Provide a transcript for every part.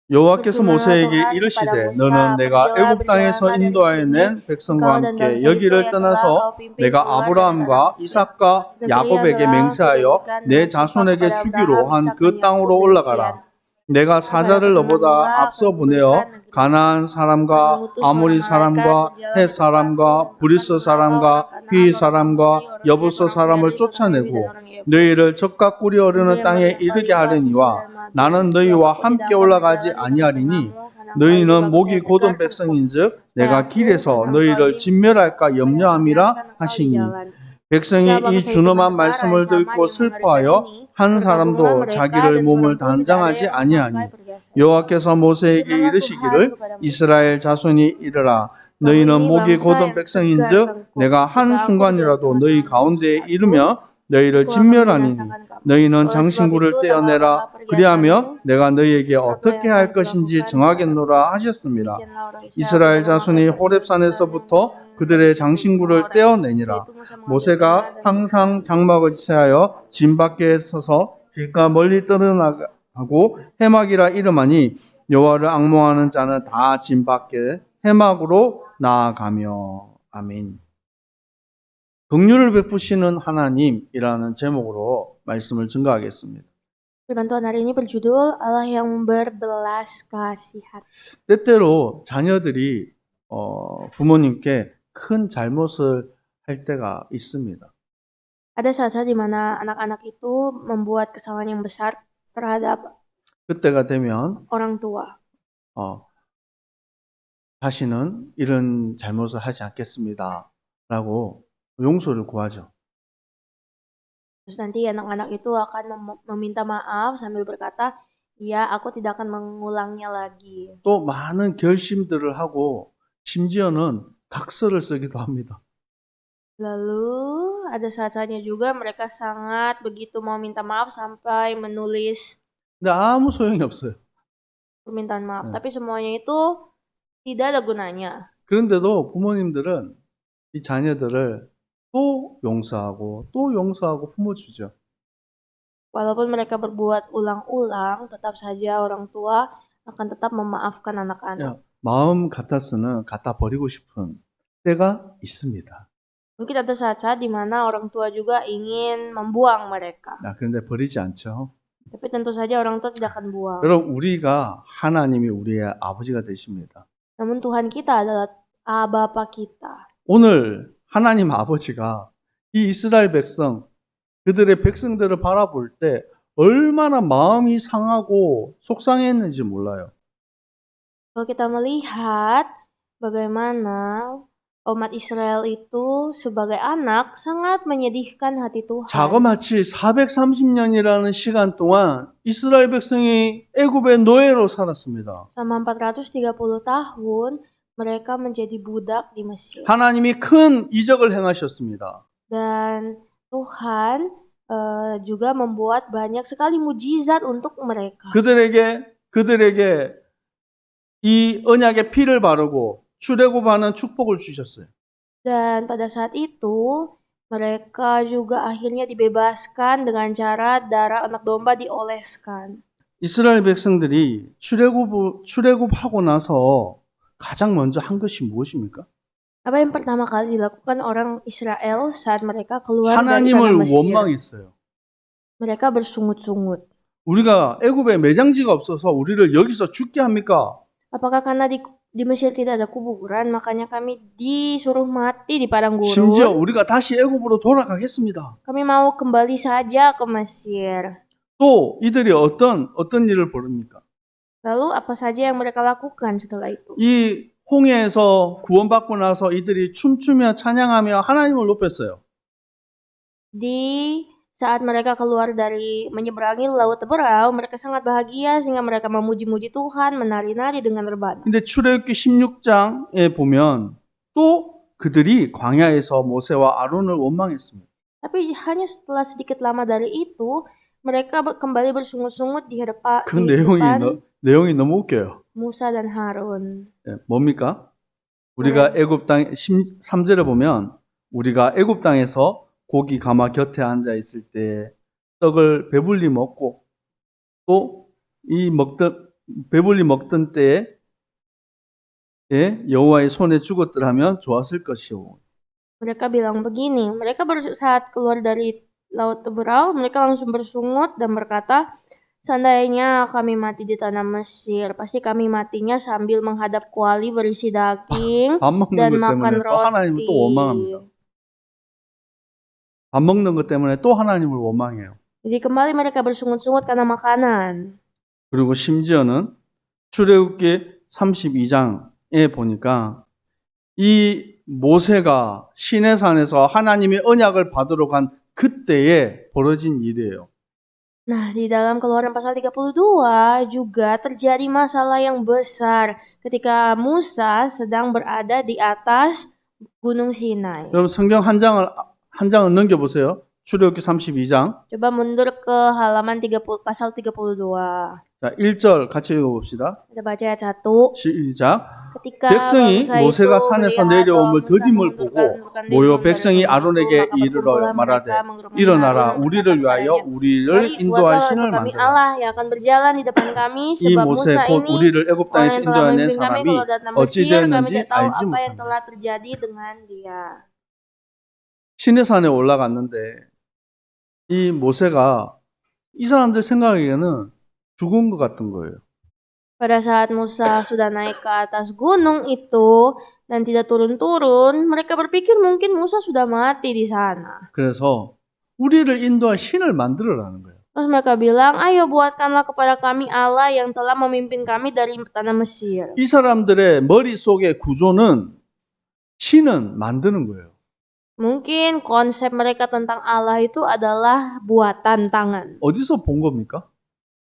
여호와께서 Berfirmanlah 모세에게 Tuhan kepada 이르시되 Musa, 너는 내가 "Pergilah, 애굽 땅에서 berjalanlah dari 인도하여 sini, 낸 백성과 engkau dan 함께 bangsa itu 여기를 yang telah 떠나서 kau pimpin 내가 keluar dari tanah 아브라함과 Mesir. 이삭과 Negeri yang 야곱에게 telah 맹세하여 kujanjikan 내 dengan sumpah 자손에게 kepada 주기로 Abraham, 한 Ishak, 그 dan 땅으로 Yakub 올라가라. demikian. 내가 Pada 사자를 keturunan 너보다 mula 앞서 akan 보내어 memberikan negeri itu. 가나안 Akan 사람과 mengutus 아모리 seorang malaikat 사람과 berjalan 헷 di depanmu 사람과 dan 브리스 akan membawa 사람과 orang 휘 Kanaan, orang 사람과 Amori, orang Het, 여부스 orang 사람을 Periz, orang Hewi, dan 쫓아내고 orang Yebus. 너희를 젖과 꿀이 Negeri 흐르는 yang 땅에 melimpah 이르게 susu 하려니와 dan madu. 나는 Sebab 너희와 aku tidak 함께 akan 올라가지 berjalan di 아니하리니 tengah-tengahmu, karena engkau 너희는 itu bangsa 목이 yang 곧은 tegak tengkuk. 백성인즉 Dan 내가 aku 길에서 menangkau 너희를 di 진멸할까 dan 염려함이라 membiarkan engkau di 하시니 jalan. 백성이 Jika 이 bangsa itu 준엄한 mendengar 말씀을 ancaman 듣고 yang mengerikan 슬퍼하여 ini, 한 bergabunglah 사람도 mereka 자기를 dan 몸을 seorang pun tidak ada 단장하지 yang 아니하니 memakai perhiasan. 여호와께서 모세에게 Firmanlah Tuhan 이르시기를 kepada Musa, 이스라엘 자손이 이르라 "Kamu 너희는 ini 목이 bangsa 곧은 yang tegak 백성인즉 tengkuk. 내가 한 Jika aku di 순간이라도 너희 tengah-tengah 가운데에 manusia itu, 이르며 너희를 aku akan 진멸하니니 membinasakan kamu. 너희는 Oleh sebab 장신구를 itu, 떼어내라 tanggalkanlah 그리하면 perhiasanmu, 내가 너희에게 apa 어떻게 yang 할 akan 것인지 kulakukan 정하겠노라 kepadamu." 하셨습니다. Demikianlah orang Israel 이스라엘 pada 자손이 memakai perhiasan 호렙산에서부터 yang 그들의 harus dibeli 장신구를 orang. 떼어내니라. Yaitu Musa mengambil 모세가 panah dan 항상 장막을 취하여 진 밖에 서서 길가 멀리 떠나가고 해막이라 이름하니 여호와를 앙모하는 자는 다 진 밖에 해막으로 나아가며. 아멘. 긍휼을 베푸시는 하나님이라는 제목으로 말씀을 증거하겠습니다. Firman Tuhan hari ini berjudul Allah yang berbelas kasihan. 때때로 자녀들이 부모님께 큰 잘못을 할 때가 있습니다. Ada saat-saat di mana anak-anak itu membuat kesalahan yang besar terhadap 그때가 되면 orang tua. 다시는 이런 잘못을 하지 않겠습니다. 라고 용서를 구하죠. Terus nanti anak-anak itu akan meminta maaf sambil berkata, "Ya, aku tidak akan mengulangnya lagi." 또 많은 결심들을 하고 심지어는 각서를 쓰기도 합니다. Lalu ada saat-saatnya juga mereka sangat begitu mau minta maaf sampai menulis 근데 아무 소용이 없어요. permintaan maaf. 네. Tapi semuanya itu tidak ada gunanya. 그런데도 부모님들은 이 자녀들을 또 용서하고 품어주죠. Walaupun mereka berbuat ulang-ulang, tetap saja orang tua akan tetap memaafkan anak-anak. 마음 같아서는 갖다 버리고 싶은 때가 있습니다. Mungkin ada saat-saat di mana orang tua juga ingin membuang mereka. 그런데 버리지 않죠. Tapi tentu saja orang tua tidak akan buang. 여러분, 우리가 하나님이 우리의 아버지가 되십니다. Namun Tuhan kita adalah Bapa kita. 오늘 하나님 아버지가 이 이스라엘 백성, 그들의 백성들을 바라볼 때 얼마나 마음이 상하고 속상했는지 몰라요. Kalau kita melihat bagaimana umat Israel itu sebagai anak sangat menyedihkan hati Tuhan. 자그마치 430년이라는 시간 동안 이스라엘 백성이 애굽의 노예로 살았습니다. Selama 430 tahun mereka menjadi budak di Mesir. 하나님이 큰 이적을 행하셨습니다. Dan Tuhan juga membuat banyak sekali mujizat untuk mereka. 그들에게 이 언약의 피를 바르고 출애굽하는 축복을 주셨어요. Dan pada saat itu mereka juga akhirnya dibebaskan dengan cara darah anak domba dioleskan. 이스라엘 백성들이 출애굽하고 나서 가장 먼저 한 것이 무엇입니까? Apa yang pertama kali dilakukan orang Israel saat mereka keluar dari 하나님을 tanah Mesir? 원망했어요. Mereka bersungut-sungut. 우리가 애굽에 매장지가 없어서 우리를 여기서 죽게 합니까? Apakah karena di Mesir tidak ada kuburan, makanya kami disuruh mati di padang 심지어 gurun? 우리가 다시 애굽으로 돌아가겠습니다. Kami mau kembali saja ke Mesir. 또 이들이 어떤 일을 벌입니까? Lalu apa saja yang mereka lakukan setelah itu? 이 홍해에서 구원받고 나서 이들이 춤추며 찬양하며 하나님을 높였어요. Di saat mereka keluar dari menyeberangi Laut Teberau, mereka sangat bahagia sehingga mereka memuji-muji Tuhan, menari-nari dengan rebana. 근데 출애굽기 16장에 보면 또 그들이 광야에서 모세와 아론을 원망했습니다. Tapi hanya setelah sedikit lama dari itu, mereka kembali bersungut-sungut di depan 그 내용이 너무 웃겨요. Musa dan Harun. 뭡니까? 우리가 애굽 땅 3절에 보면 우리가 애굽 땅에서 고기 가마 곁에 앉아 있을 때 떡을 배불리 먹고 또 이 배불리 먹던 때에 여호와의 손에 죽었더라면 좋았을 것이오. Mereka bilang begini, saat keluar dari Laut Teberau, mereka langsung bersungut dan berkata, seandainya kami mati di tanah Mesir, pasti kami matinya sambil menghadap kuali berisi daging 밥 먹는 dan 것 makan 때문에 또 하나님을 또 원망합니다. roti. 밥 먹는 것 때문에 또 하나님을 원망해요. Jadi kembali mereka bersungut-sungut karena makanan. 그리고 심지어는 출애굽기 32장에 보니까 이 모세가 시내산에서 하나님의 언약을 받으러 간 그때에 벌어진 일이에요. Nah, di dalam Keluaran pasal 32 juga terjadi masalah yang besar ketika Musa sedang berada di atas Gunung Sinai. 여러분 성경 한 장을 넘겨보세요. 출애굽기 32장. Coba mundur ke halaman 30, pasal 32. 자, 1절 같이 읽어봅시다. Kita baca ayat 1. 시작. Ketika 백성이 bangsa 모세가 itu 산에서 melihat 내려옴을 bahwa Musa 더딤을 mengundurkan 보고 diri 모여 dari 백성이 gunung itu, 아론에게 maka 이르러 berkumpullah 말하되 mereka mengerumuni 일어나라 Harun dan 우리를 berkata 위하여 kepadanya, 우리를 "Mari, 인도할 buatlah 신을 untuk kami 만들어. Allah yang akan berjalan di depan kami, 이 sebab 모세 Musa 곧 ini 우리를 애굽 orang 땅에서 yang telah 인도하는 memimpin kami 사람이 keluar dari tanah 어찌 Mesir, kami 되었는지 tidak tahu 알지 apa yang 못한다. telah terjadi dengan dia." 시내산에 올라갔는데 이 모세가 이 사람들 생각에는 죽은 것 같은 거예요. Pada saat Musa sudah naik ke atas gunung itu dan tidak turun-turun, mereka berpikir mungkin Musa sudah mati di sana. 그래서 우리를 인도할 신을 만들어라는 거예요. Terus mereka bilang, "Ayo buatkanlah kepada kami Allah yang telah memimpin kami dari tanah Mesir." 이 사람들의 머릿속의 구조는 신은 만드는 거예요. Mungkin konsep mereka tentang Allah itu adalah buatan tangan. 어디서 본 겁니까?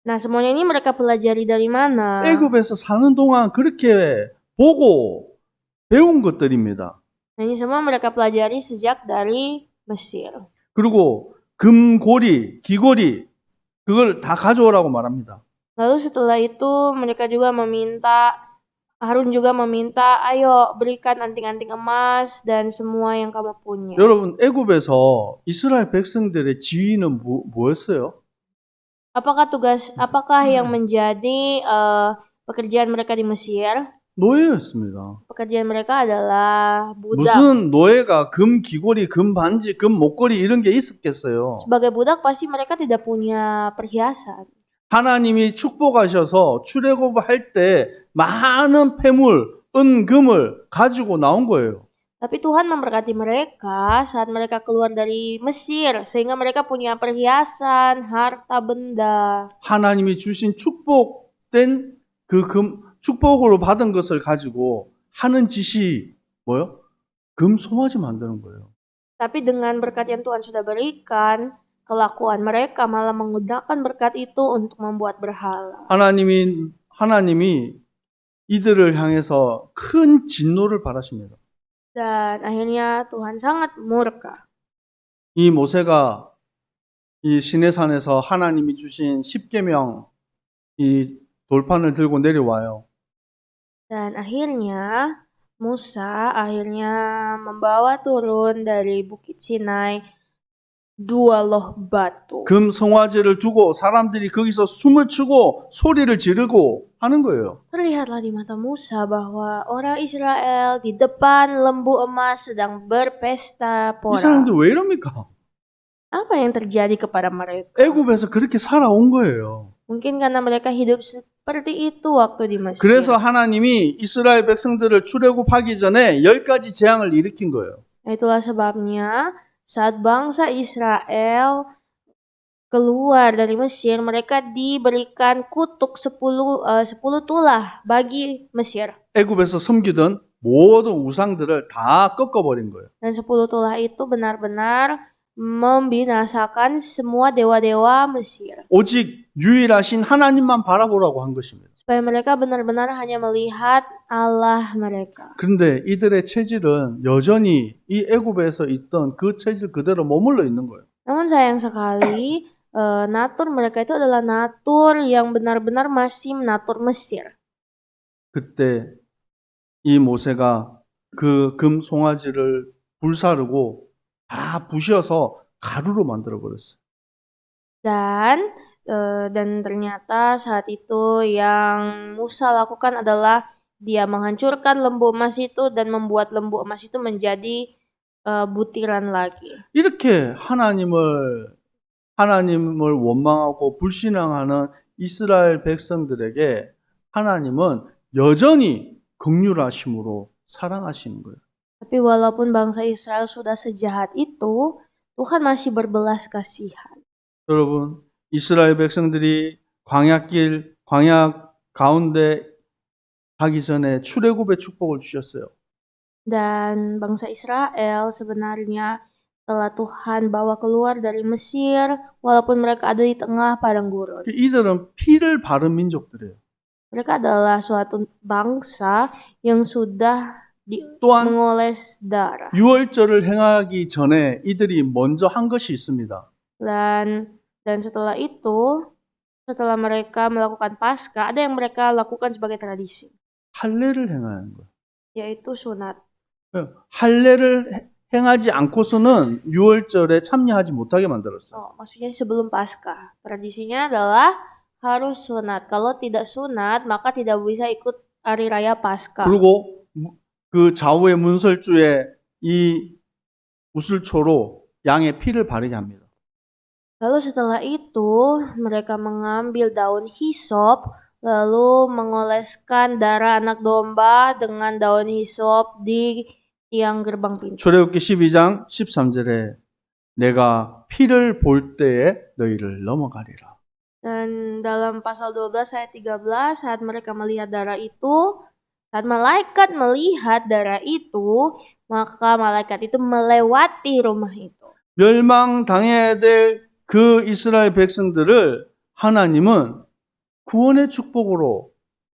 Nah, semuanya ini mereka pelajari dari mana? 애굽에서 사는 동안 그렇게 보고 배운 것들입니다. Nah, ini semua mereka pelajari sejak dari Mesir. 그리고 금고리, 귀고리 그걸 다 가져오라고 말합니다. Lalu setelah itu mereka juga Harun juga meminta, "Ayo berikan anting-anting emas dan semua yang kamu punya." 여러분 애굽에서 이스라엘 백성들의 지위는 뭐였어요? Apakah yang menjadi pekerjaan mereka di Mesir? 노예였습니다. Pekerjaan mereka adalah budak. 무슨 노예가 금 귀고리, 금 반지, 금 목걸이 이런 게 있었겠어요. Sebagai budak pasti mereka tidak punya perhiasan. 하나님이 축복하셔서 출애굽할 때 많은 폐물, 은금을 가지고 나온 거예요. Tapi Tuhan memberkati mereka saat mereka keluar dari Mesir, sehingga mereka punya perhiasan, harta benda. 하나님이 주신 축복된 축복으로 받은 것을 가지고 하는 짓이 뭐요? 금 송아지 만드는 거예요. Tapi dengan berkat yang Tuhan sudah berikan, kelakuan mereka malah menggunakan berkat itu untuk membuat berhala. 하나님이 이들을 향해서 큰 진노를 바라십니다. Dan akhirnya Tuhan sangat murka. 이 모세가 이 시내산에서 하나님이 주신 10계명 이 돌판을 들고 내려와요. Dan akhirnya Musa membawa turun dari Bukit Sinai 2 loh batu. 금 송아지를 두고 사람들이 거기서 춤을 추고 소리를 지르고 하는 거예요. Terlihatlah di mata Musa bahwa orang Israel di depan lembu emas sedang berpesta 이 pora. 사람들 왜 이럽니까? Apa yang terjadi kepada mereka? 애굽에서 그렇게 살아온 거예요. Mungkin karena mereka hidup seperti itu waktu di Mesir. 그래서 하나님이 이스라엘 백성들을 출애굽하기 전에 10가지 재앙을 일으킨 거예요. Itulah sebabnya saat bangsa Israel keluar dari Mesir, mereka diberikan kutuk 10 tulah bagi Mesir. 애굽에서 섬기던 모든 우상들을 다 꺾어버린 거예요. Dan 10 tulah itu benar-benar membinasakan semua dewa-dewa Mesir. 오직 유일하신 하나님만 바라보라고 한 것입니다. Supaya mereka benar-benar hanya melihat Allah mereka. 그런데 이들의 체질은 여전히 이 애굽에서 있던 그 체질 그대로 머물러 있는 거예요. Namun sayang sekali, natur mereka itu adalah natur yang benar-benar masih natur Mesir. 그때 이 모세가 그 금 송아지를 불사르고 다 부셔서 가루로 만들어 버렸어요. Dan Dan ternyata saat itu yang Musa lakukan adalah dia menghancurkan lembu emas itu dan membuat lembu emas itu menjadi butiran lagi. 이렇게 하나님을 원망하고 불신앙하는 이스라엘 백성들에게 하나님은 여전히 긍휼하심으로 사랑하시는 거예요. Tapi walaupun bangsa Israel sudah sejahat itu, Tuhan masih berbelas kasihan. 여러분, 이스라엘 백성들이 광야 가운데 가기 전에 출애굽의 축복을 주셨어요. Dan bangsa Israel sebenarnya telah Tuhan bawa keluar dari Mesir walaupun mereka ada di tengah padang gurun. 이들은 피를 바른 민족들이에요. Mereka adalah suatu bangsa yang sudah 또한 mengoles darah. 유월절을 행하기 전에 이들이 먼저 한 것이 있습니다. Dan setelah itu, setelah mereka melakukan Paskah, ada yang mereka lakukan sebagai tradisi, 할례를 행하는 거예요. yaitu sunat. 할례를 행하지 않고서는 유월절에 참여하지 못하게 만들었어요. Maksudnya sebelum Paskah. Tradisinya adalah harus sunat. Kalau tidak sunat, maka tidak bisa ikut hari raya Paskah. 그리고 그 좌우의 문설주에 이 우슬초로 양의 피를 바르게 합니다. Lalu setelah itu, mereka mengambil daun hisop, lalu mengoleskan darah anak domba dengan daun hisop di tiang gerbang pintu. 출애굽기 12장 13절에 내가 피를 볼 때에 너희를 넘어가리라. Dan dalam pasal 12 ayat 13, saat mereka melihat darah itu, saat malaikat melihat darah itu, maka malaikat itu melewati rumah itu. 멸망당해야 될 그 이스라엘 백성들을 하나님은 구원의 축복으로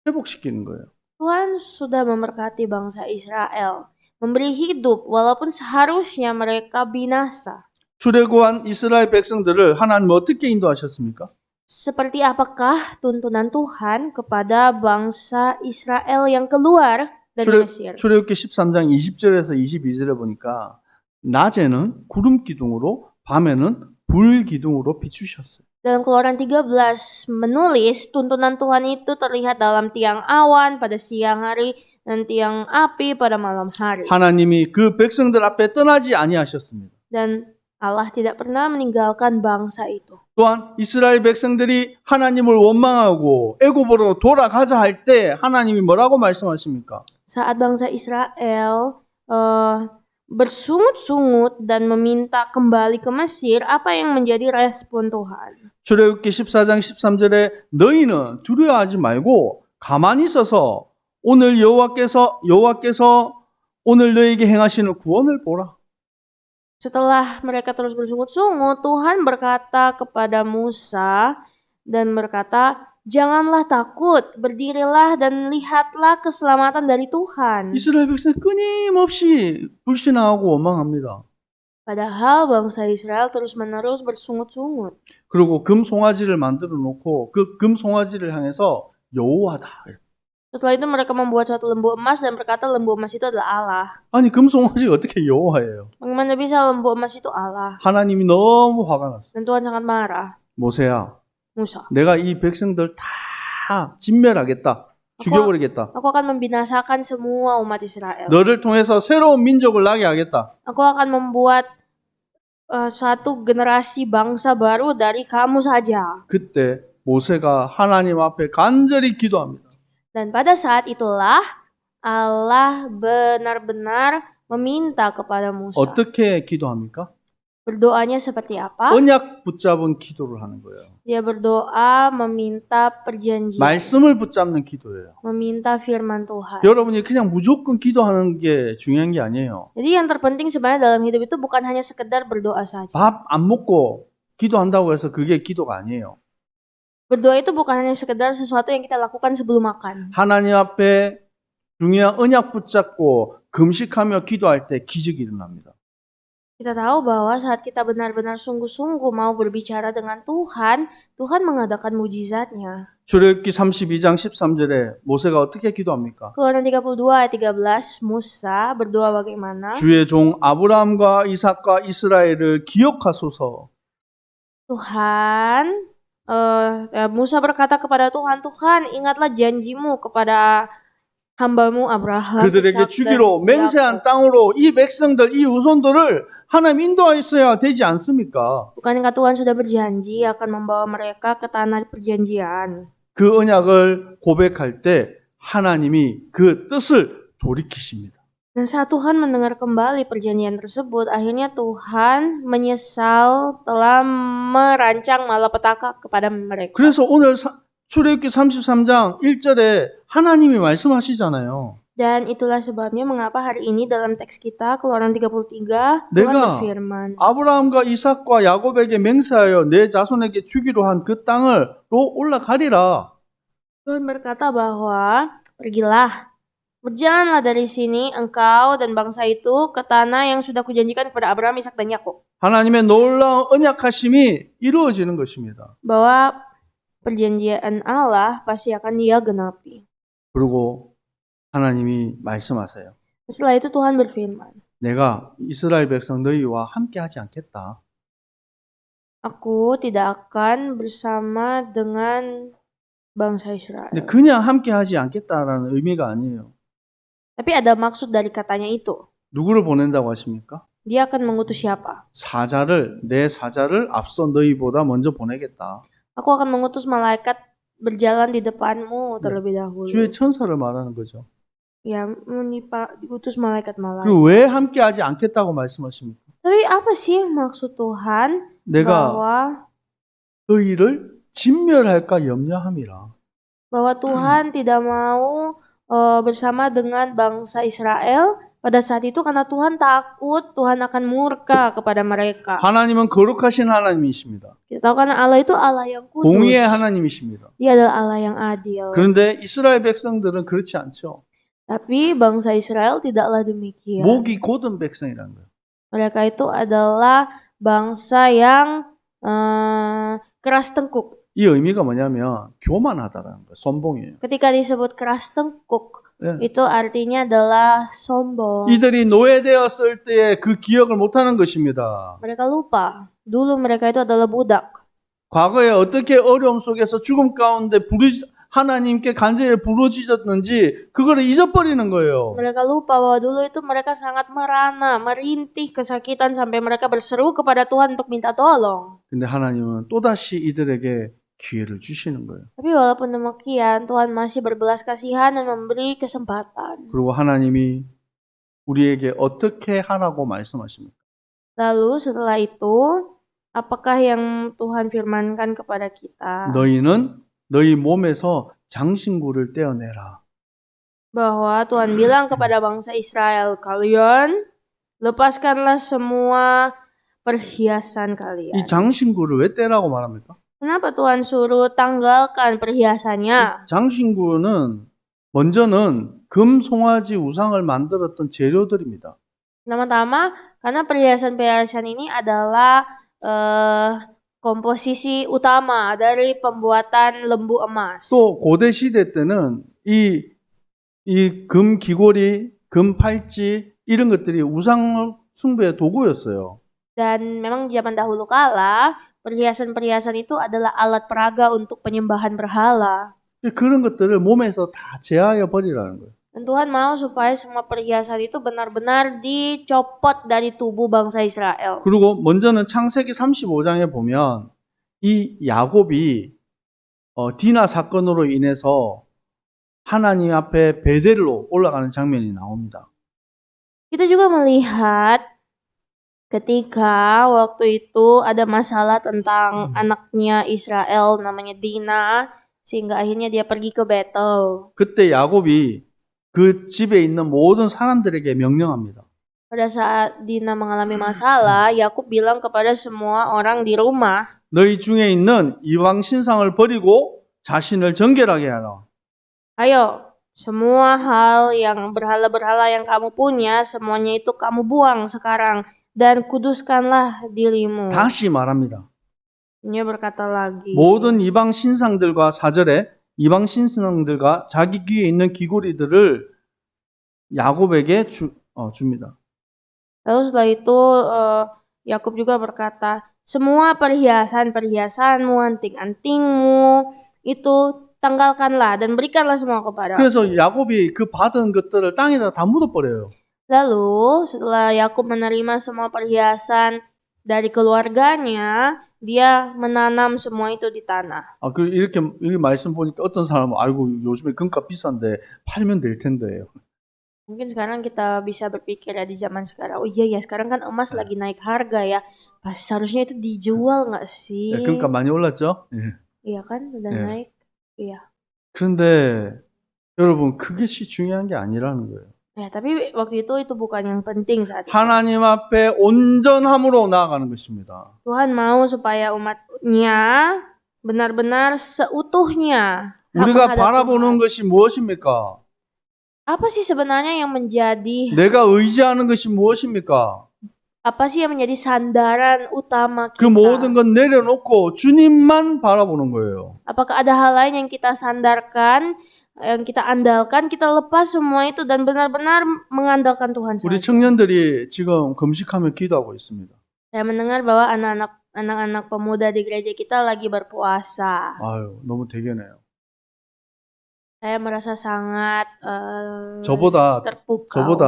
회복시키는 거예요. Tuhan sudah memberkati bangsa Israel, memberi hidup walaupun seharusnya mereka binasa. 출애굽한 이스라엘 백성들을 하나님 어떻게 인도하셨습니까? Seperti apakah tuntunan Tuhan kepada bangsa Israel yang keluar dari Mesir? 출애굽기 13장 20절에서 22절에 보니까 낮에는 구름 기둥으로 밤에는 불 기둥으로 비추셨어요. Dalam Keluaran 13 menulis tuntunan Tuhan itu terlihat dalam tiang awan pada siang hari dan tiang api pada malam hari. 하나님이 그 백성들 앞에 떠나지 아니하셨습니다. Dan Allah tidak pernah meninggalkan bangsa itu. 또한 이스라엘 백성들이 하나님을 원망하고 애굽으로 돌아가자 할 때 하나님이 뭐라고 말씀하십니까? Saat bangsa Israel bersungut-sungut dan meminta kembali ke Mesir, apa yang menjadi respon Tuhan? 출애굽기 14장 13절에 너희는 두려워하지 말고 가만히 있어서 오늘 여호와께서 오늘 너희에게 행하시는 구원을 보라. Setelah mereka terus bersungut-sungut, Tuhan berkata kepada Musa dan berkata, janganlah takut, berdirilah dan lihatlah keselamatan dari Tuhan. 이스라엘 백성 끊임없이 불신하고 원망합니다. Padahal bangsa Israel terus-menerus bersungut-sungut. 그리고 금 송아지를 만들어 놓고 그 금 송아지를 향해서 여호와다. Setelah itu mereka membuat suatu lembu emas dan berkata lembu emas itu adalah Allah. 아니 금 송아지가 어떻게 여호와예요? Bagaimana bisa lembu emas itu Allah? 하나님이 너무 화가 났어요. Dan Tuhan sangat marah. 모세야, Musa, 내가 이 백성들 다 진멸하겠다. 죽여버리겠다. aku akan membinasakan semua umat Israel. 너를 통해서 새로운 민족을 나게 하겠다. Aku akan membuat suatu generasi bangsa baru dari kamu saja. 그때 모세가 하나님 앞에 간절히 기도합니다. Dan pada saat itulah Allah benar-benar meminta kepada Musa. 어떻게 기도합니까? Berdoanya seperti apa? 언약 붙잡은 기도를 하는 거예요. Dia berdoa meminta perjanjian, 말씀을 붙잡는 기도예요. meminta firman Tuhan. 여러분이 그냥 무조건 기도하는 게 중요한 게 아니에요. Jadi yang terpenting sebenarnya dalam hidup itu bukan hanya sekedar berdoa saja. 밥 안 먹고 기도한다고 해서 그게 기도가 아니에요. Berdoa itu bukan hanya sekedar sesuatu yang kita lakukan sebelum makan. 하나님 앞에 중요한 언약 붙잡고 금식하며 기도할 때 기적이 일어납니다. Kita tahu bahwa saat kita benar-benar sungguh-sungguh mau berbicara dengan Tuhan, Tuhan mengadakan mujizatnya. 출애굽기 32장 13절에 모세가 어떻게 기도합니까? Keluaran 32 ayat 13, Musa berdoa bagaimana? 주의 종 아브라함과 이삭과 이스라엘을 기억하소서. Tuhan, Musa berkata kepada Tuhan, Tuhan, ingatlah janjimu kepada hambamu Abraham, 그들에게 Ishak, dan 주기로 맹세한 Yakub. 땅으로 이 백성들, 이 후손들을 하나님 인도하였어야 되지 않습니까? Bukankah Tuhan sudah berjanji akan membawa mereka ke tanah perjanjian? 그 언약을 고백할 때 하나님이 그 뜻을 돌이키십니다. Dan saat Tuhan mendengar kembali perjanjian tersebut, akhirnya Tuhan menyesal telah merancang malapetaka kepada mereka. 그래서 오늘 출애굽기 33장 1절에 하나님이 말씀하시잖아요. Dan itulah sebabnya mengapa hari ini dalam teks kita Keluaran 33 Tuhan 내가 berfirman, 아브라함과 이삭과 야곱에게 맹세하여 내 자손에게 주기로 한 그 땅으로 올라가리라. Tuhan berkata bahwa pergilah, berjalanlah dari sini engkau dan bangsa itu ke tanah yang sudah kujanjikan kepada Abraham, Ishak, dan Yakub. 하나님의 놀라운 언약하심이 이루어지는 것입니다. Bahwa perjanjian Allah pasti akan Dia genapi. 그리고 하나님이 말씀하세요. Setelah itu Tuhan berfirman, 내가 이스라엘 백성 너희와 함께 하지 않겠다. Aku tidak akan bersama dengan bangsa Israel. 근데 그냥 함께 하지 않겠다라는 의미가 아니에요. Tapi ada maksud dari katanya itu. 누구를 보낸다고 하십니까? Dia akan mengutus siapa? 내 사자를 앞서 너희보다 먼저 보내겠다. Aku akan mengutus malaikat berjalan di depanmu terlebih dahulu. 주의 천사를 말하는 거죠. Ya, diutus malaikat-malaikat. 그리고 왜 함께 하지 않겠다고 말씀하십니까? Tapi apa sih maksud Tuhan 내가 bahwa 너희를 진멸할까 염려함이라. bahwa Tuhan tidak mau bersama dengan bangsa Israel pada saat itu karena Tuhan takut Tuhan akan murka kepada mereka. 하나님은 거룩하신 하나님이십니다. Kita tahu karena Allah itu Allah yang kudus. 공의의 하나님이십니다. Dia adalah Allah yang adil. 그런데 이스라엘 백성들은 그렇지 않죠. Tapi bangsa Israel tidaklah demikian. 목이 곧은 백성이라는 거예요. Mereka itu adalah bangsa yang keras tengkuk. 이 의미가 뭐냐면 교만하다라는 거예요. 선봉이에요. Ketika disebut keras tengkuk, 예. itu artinya adalah sombong. 이들이 노예되었을 때의 그 기억을 못하는 것입니다. Mereka lupa. Dulu mereka itu adalah budak. 과거에 어떻게 어려움 속에서 죽음 가운데 하나님께 간절히 부르짖었는지 그거를 잊어버리는 거예요. Mereka lupa bahwa dulu itu mereka sangat merana, merintih kesakitan sampai mereka berseru kepada Tuhan untuk minta tolong. 근데 하나님은 또다시 이들에게 기회를 주시는 거예요. Tapi walaupun demikian, Tuhan masih berbelas kasihan dan memberi kesempatan. 그리고 하나님이 우리에게 어떻게 하라고 말씀하십니까? Lalu setelah itu, apakah yang Tuhan firmankan kepada kita? 너희는 너희 몸에서 장신구를 떼어내라. Bahwa Tuhan bilang kepada bangsa Israel, kalian lepaskanlah semua perhiasan 이 kalian. 장신구를 왜 떼라고 말합니까? Kenapa Tuhan suruh tanggalkan perhiasannya? 장신구는 먼저는 금, 송아지, 우상을 만들었던 재료들입니다. Pertama-tama, karena perhiasan-perhiasan ini adalah komposisi utama dari pembuatan lembu emas. 또 고대 시대 때는 이 금 귀고리, 금 팔찌 이런 것들이 우상 숭배의 도구였어요. Dan memang di zaman dahulu kala, perhiasan-perhiasan itu adalah alat peraga untuk penyembahan berhala. 그런 것들을 몸에서 다 제하여 버리라는 거예요. Dan Tuhan mau supaya semua perhiasan itu benar-benar dicopot dari tubuh bangsa Israel. 그리고 먼저는 창세기 35장에 보면 이 야곱이 디나 사건으로 인해서 하나님 앞에 베델로 올라가는 장면이 나옵니다. Kita juga melihat ketika waktu itu ada masalah tentang anaknya Israel namanya Dina, sehingga akhirnya dia pergi ke Betel. 그때 야곱이 그 집에 있는 모든 사람들에게 명령합니다. Pada saat Dina mengalami masalah, Yakub bilang kepada semua orang di rumah, 너희 중에 있는 이방 신상을 버리고 자신을 정결하게 하라. ayo, semua hal yang berhala-berhala yang kamu punya, semuanya itu kamu buang sekarang dan kuduskanlah dirimu. 다시 말합니다. Dia berkata lagi, 모든 이방 신상들과 4절에 이방 신상들과 자기 귀에 있는 귀고리들을 야곱에게 줍니다. Lalu setelah itu Yakub juga berkata, semua perhiasan-perhiasanmu, anting-antingmu, itu tanggalkanlah dan berikanlah semua kepada. 그래서 야곱이 그 받은 것들을 땅에다 다 묻어버려요. Lalu setelah Yakub menerima semua perhiasan dari keluarganya, dia menanam semua itu di tanah. 아, 이렇게 말씀 보니까 어떤 사람은 아이고 요즘에 금값 비싼데 팔면 될 텐데요. Mungkin sekarang kita bisa berpikir ya di zaman sekarang, oh iya ya sekarang kan emas lagi naik harga ya, pas seharusnya itu dijual nggak sih? 예, 금값 많이 올랐죠? 예. Iya kan udah 예. naik, iya. 그런데 여러분 그것이 중요한 게 아니라는 거예요. Ya tapi waktu itu bukan yang penting saat itu. 하나님 앞에 온전함으로 나아가는 것입니다. Tuhan mau supaya umatnya benar-benar seutuhnya 우리가 menghadap 바라보는 Tuhan. 것이 무엇입니까? Apa sih sebenarnya yang menjadi 내가 의지하는 것이 무엇입니까? apa sih yang menjadi sandaran utama 그 kita? 모든 건 내려놓고 주님만 바라보는 거예요. Apakah ada hal lain yang kita sandarkan, yang kita andalkan, kita lepas semua itu dan benar-benar mengandalkan Tuhan 우리 saja. 청년들이 지금 금식하며 기도하고 있습니다. Saya mendengar bahwa anak-anak pemuda di gereja kita lagi berpuasa. 아유, 너무 대견해요. Saya merasa sangat 저보다 terpukau.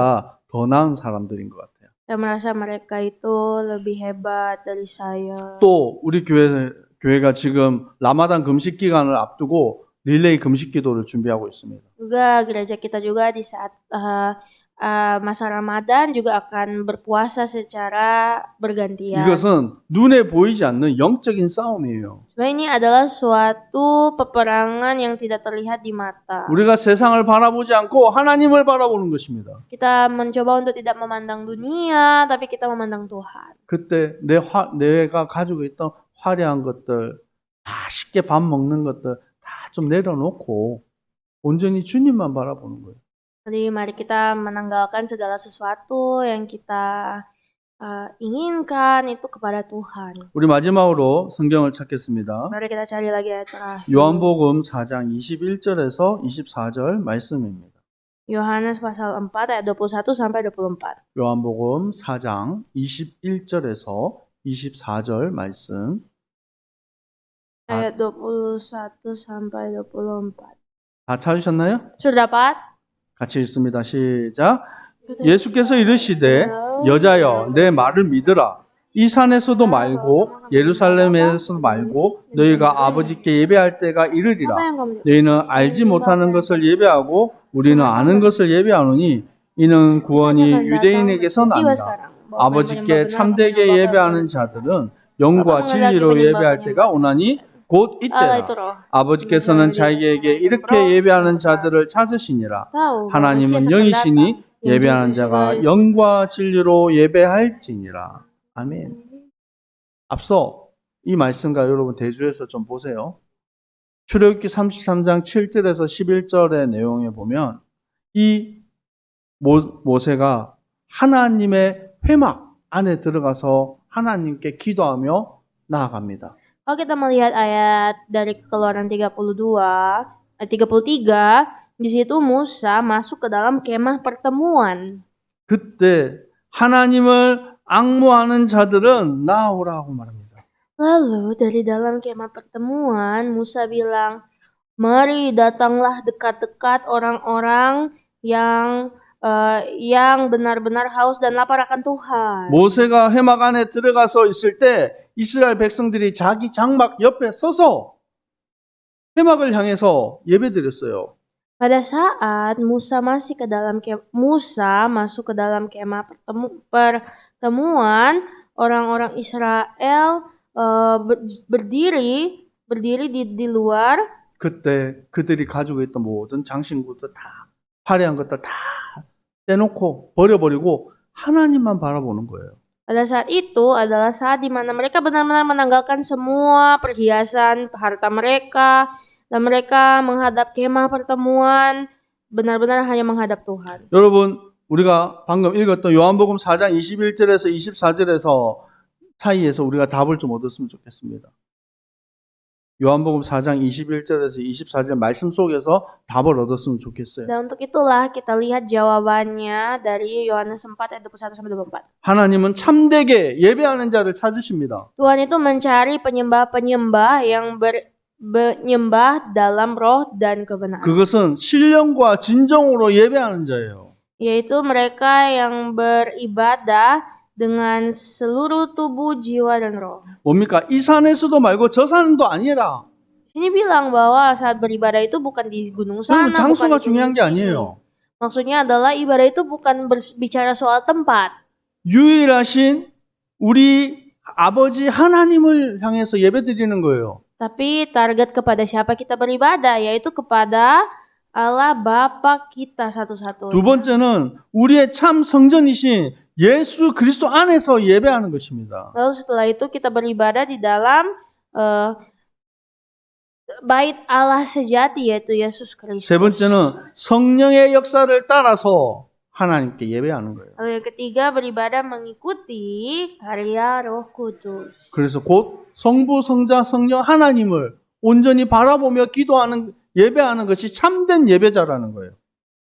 더 나은 사람들인 것 같아요. Saya merasa mereka itu lebih hebat dari saya. 또 우리 교회가 지금 라마단 금식 기간을 앞두고 릴레이 금식 기도를 준비하고 있습니다. Juga gereja kita juga di saat masa Ramadan juga akan berpuasa secara bergantian. 이것은 눈에 보이지 않는 영적인 싸움이에요. Sebenarnya ini adalah suatu peperangan yang tidak terlihat di mata. 우리가 세상을 바라보지 않고 하나님을 바라보는 것입니다. Kita mencoba untuk tidak memandang dunia, tapi kita memandang Tuhan. 그때 내가 가지고 있던 화려한 것들, 다 쉽게 밥 먹는 것들 다 좀 내려놓고 온전히 주님만 바라보는 거예요. Jadi mari kita menanggalkan segala sesuatu yang kita inginkan itu kepada Tuhan. 우리 마지막으로 성경을 찾겠습니다. Mari kita cari lagi ayat terakhir. 요한복음 4장 21절에서 24절 말씀입니다. Yohanes pasal 4 ayat 21 sampai 24. 요한복음 4장 21절에서 24절 말씀. Ayat 21 sampai 24. 다 찾으셨나요? Sudah dapat? 같이 읽습니다. 시작. 예수께서 이르시되 여자여 내 말을 믿으라. 이 산에서도 말고 예루살렘에서도 말고 너희가 아버지께 예배할 때가 이르리라. Apa yang kamu 너희는 알지 못하는 것을 예배하고 우리는 아는 것을 예배하노니 이는 구원이 유대인에게서 납니다. 아버지께 참되게 예배하는 자들은 영과 진리로 예배할 때가 오나니 곧 Allah itu 이때라. roh. 아버지께서는 자기에게 이렇게 예배하는 자들을 찾으시니라. Tahu bahwa 하나님은 Mesias akan 영이시니 datang. 예배하는 자가 영과 진리로 예배할지니라. 아멘. 앞서 이 말씀과 여러분 대주해서 좀 보세요. 출애굽기 33장 7절에서 11절의 내용에 보면 이 모세가 하나님의 회막 안에 들어가서 하나님께 기도하며 나아갑니다. Kalau kita melihat ayat dari Keluaran 33, di situ Musa masuk ke dalam kemah pertemuan. 그때 하나님을 앙모하는 자들은 나오라고 말합니다. Lalu dari dalam kemah pertemuan Musa bilang, "Mari datanglah dekat-dekat orang-orang yang benar-benar haus dan lapar akan Tuhan." 모세가 회막 안에 들어가서 있을 때 이스라엘 백성들이 자기 장막 옆에 서서 회막을 향해서 예배드렸어요. Pada saat Musa masuk ke dalam kemah pertemuan, orang-orang Israel berdiri di luar. 그때 그들이 가지고 있던 모든 장신구들 다 화려한 것들 다 떼놓고 버려버리고 하나님만 바라보는 거예요. Pada saat itu adalah saat di mana mereka benar-benar menanggalkan semua perhiasan, harta mereka, dan mereka menghadap kemah pertemuan, benar-benar hanya menghadap Tuhan. 여러분, 우리가 방금 읽었던 요한복음 4장 21절에서 24절에서 사이에서 우리가 답을 좀 얻었으면 좋겠습니다. 요한복음 4장 21절에서 24절 말씀 속에서 답을 얻었으면 좋겠어요. Dan untuk itulah kita lihat jawabannya dari Yohanes 4 ayat 21 sampai 24. 하나님은 참되게 예배하는 자를 찾으십니다. Tuhan itu mencari penyembah-penyembah yang menyembah dalam roh dan kebenaran. 그것은 신령과 진정으로 예배하는 자예요. Yaitu mereka yang beribadah dengan seluruh tubuh, jiwa, dan roh. 뭡니까? 이 산에서도 말고 저 산도 아니라. Sini bilang bahwa saat beribadah itu bukan di gunung sana, 여러분, 장소가 bukan di 중요한 gunung 게 sini. 아니에요. Maksudnya adalah ibadah itu bukan berbicara soal tempat. 유일하신 우리 아버지 하나님을 향해서 예배드리는 거예요. Tapi target kepada siapa kita beribadah, yaitu kepada Allah Bapa kita satu-satunya. 두 번째는 우리의 참 성전이신 예수 그리스도 안에서 예배하는 것입니다. Lalu setelah itu kita beribadah di dalam bait Allah sejati, yaitu Yesus Kristus. 세 번째는 성령의 역사를 따라서 하나님께 예배하는 거예요. Lalu yang ketiga beribadah mengikuti karya Roh Kudus. 그래서 곧 성부, 성자, 성령 하나님을 온전히 바라보며 기도하는 예배하는 것이 참된 예배자라는 거예요.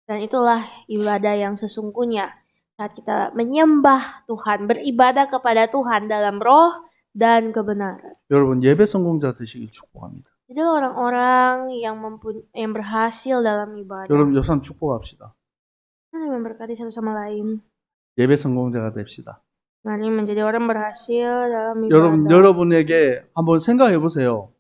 Dan itulah ibadah yang sesungguhnya. Saat kita menyembah Tuhan, beribadah kepada Tuhan dalam roh dan kebenaran. 여러분 예배 성공자 되시길 축복합니다. Jadi orang-orang yang berhasil dalam ibadah. 여러분 옆 사람 축복합시다. Mari memberkati satu sama lain. 예배 성공자가 됩시다. Mari menjadi orang berhasil dalam ibadah. 여러분 여러분에게 한번 생각해 보세요.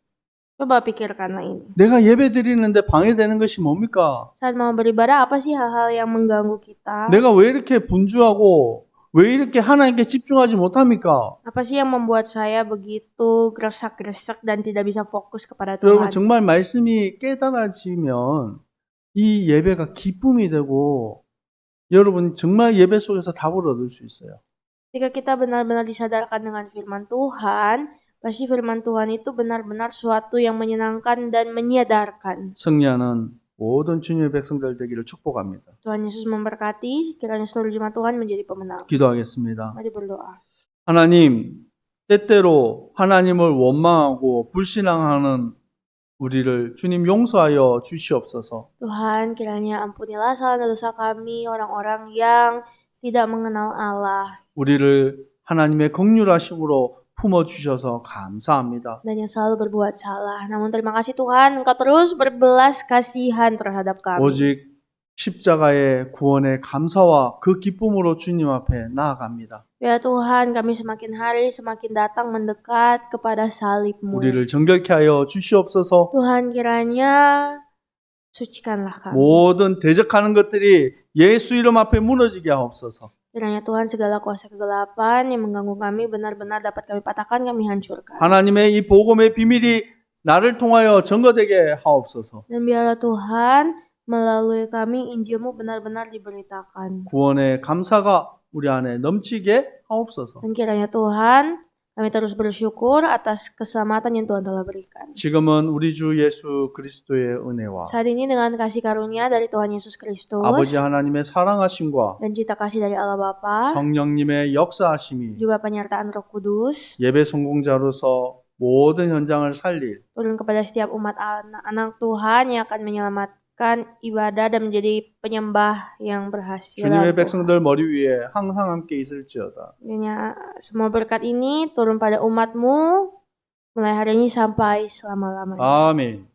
Coba pikirkanlah ini. 내가 예배 드리는데 방해되는 것이 뭡니까? Saat mau beribadah, apa sih hal-hal yang mengganggu kita? 내가 왜 이렇게 분주하고 왜 이렇게 하나님께 집중하지 못합니까? Apa sih yang membuat saya begitu gresak-gresak dan tidak bisa fokus kepada 여러분 Tuhan? 정말 말씀이 깨달아지면 이 예배가 기쁨이 되고 여러분 정말 예배 속에서 답을 얻을 수 있어요. Jika kita benar-benar disadarkan dengan firman Tuhan, pasti firman Tuhan itu benar-benar suatu yang menyenangkan dan menyadarkan. 승리하는 모든 주님의 백성들 되기를 축복합니다. Tuhan Yesus memberkati, kiranya seluruh jemaat Tuhan menjadi pemenang. 기도하겠습니다. Mari berdoa. 하나님, 때때로 하나님을 원망하고 불신앙하는 우리를 주님 용서하여 주시옵소서. Tuhan, kiranya ampunilah salah dosa kami, orang-orang yang tidak mengenal Allah, 우리를 하나님의 긍휼하심으로 품어주셔서 감사합니다. dan yang selalu berbuat salah. Namun terima kasih Tuhan, Engkau terus berbelas kasihan terhadap kami. 오직 십자가의 구원의 감사와 그 기쁨으로 주님 앞에 나아갑니다. Ya Tuhan, kami semakin hari semakin datang mendekat kepada salib-Mu. 우리를 정결케 하여 주시옵소서. Tuhan, kiranya sucikanlah kami. 모든 대적하는 것들이 예수 이름 앞에 무너지게 하옵소서. Kiranya Tuhan, segala kuasa kegelapan yang mengganggu kami benar-benar dapat kami patahkan, kami hancurkan. 하나님의 이 복음의 비밀이 나를 통하여 증거되게 하옵소서. Dan biarlah Tuhan, melalui kami Injil-Mu benar-benar diberitakan. 구원의 감사가 우리 안에 넘치게 하옵소서. Dan kiranya Tuhan, kami terus bersyukur atas keselamatan yang Tuhan telah berikan. 지금은 우리 주 예수 그리스도의 은혜와 Saat ini dengan kasih karunia dari Tuhan Yesus Kristus 아버지 하나님의 사랑하심과 dan cita kasih dari Allah Bapa, 성령님의 역사하심이 juga penyertaan Roh Kudus, 예배 성공자로서 모든 현장을 살릴 turun kepada setiap umat anak Tuhan yang akan menyelamatkan ibadah dan menjadi penyembah yang berhasil. 주님의 백성들 머리 위에 항상 함께 있을지어다. Kiranya semua berkat ini turun pada umat-Mu mulai hari ini sampai selama-lamanya. 아멘.